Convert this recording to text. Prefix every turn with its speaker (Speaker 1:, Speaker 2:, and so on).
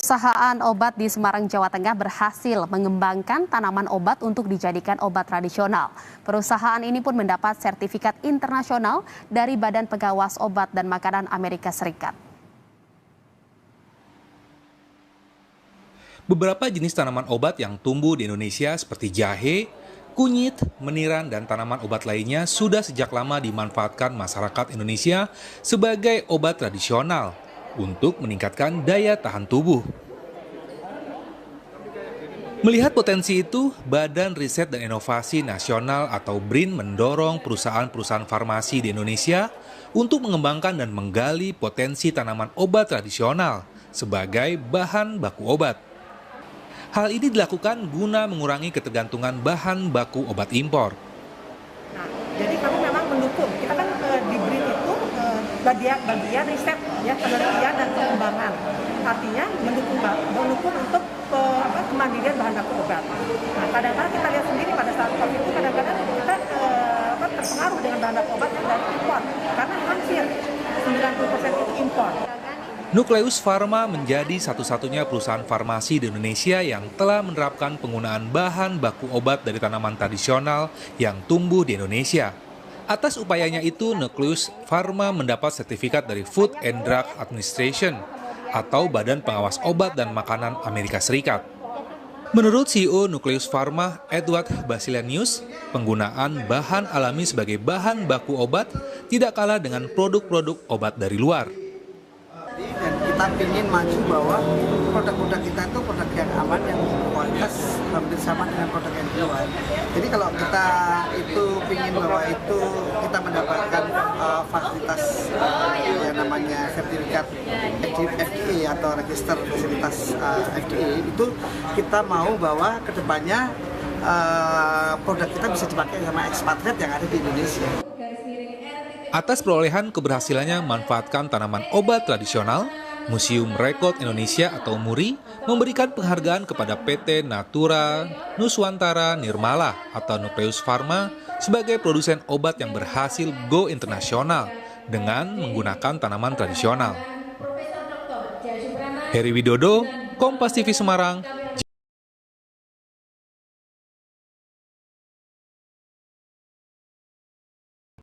Speaker 1: Perusahaan obat di Semarang, Jawa Tengah berhasil mengembangkan tanaman obat untuk dijadikan obat tradisional. Perusahaan ini pun mendapat sertifikat internasional dari Badan Pengawas Obat dan Makanan Amerika Serikat.
Speaker 2: Beberapa jenis tanaman obat yang tumbuh di Indonesia seperti jahe, kunyit, meniran, dan tanaman obat lainnya sudah sejak lama dimanfaatkan masyarakat Indonesia sebagai obat tradisional untuk meningkatkan daya tahan tubuh. Melihat potensi itu, Badan Riset dan Inovasi Nasional atau BRIN mendorong perusahaan-perusahaan farmasi di Indonesia untuk mengembangkan dan menggali potensi tanaman obat tradisional sebagai bahan baku obat. Hal ini dilakukan guna mengurangi ketergantungan bahan baku obat impor.
Speaker 3: Nah, jadi kami memang mendukung. Kita kan di BRIN itu bagian riset, ya, penelitian dan pengembangan. Artinya mendukung untuk kemandirian bahan baku obat. Nah, kadang-kadang kita lihat sendiri pada saat COVID itu kadang-kadang kita terpengaruh dengan bahan baku obat dari impor karena hampir 90% itu impor.
Speaker 2: Nucleus Pharma menjadi satu-satunya perusahaan farmasi di Indonesia yang telah menerapkan penggunaan bahan baku obat dari tanaman tradisional yang tumbuh di Indonesia. Atas upayanya itu, Nucleus Pharma mendapat sertifikat dari Food and Drug Administration atau Badan Pengawas Obat dan Makanan Amerika Serikat. Menurut CEO Nucleus Pharma, Edward Basilianius, penggunaan bahan alami sebagai bahan baku obat tidak kalah dengan produk-produk obat dari luar.
Speaker 4: Dan kita ingin maju bahwa produk-produk kita itu produk yang aman, yang kualitas hampir sama dengan produk yang di luar. Jadi kalau kita itu ingin bahwa itu kita mendapatkan fasilitas yang namanya sertifikat FDA atau register fasilitas FDA, itu kita mau bahwa kedepannya produk kita bisa dipakai sama ekspatriat yang ada di Indonesia.
Speaker 2: Atas perolehan keberhasilannya memanfaatkan tanaman obat tradisional, Museum Rekod Indonesia atau MURI memberikan penghargaan kepada PT Natura Nuswantara Nirmala atau Nucleus Pharma sebagai produsen obat yang berhasil go internasional dengan menggunakan tanaman tradisional. Heri Widodo, Kompas TV Semarang.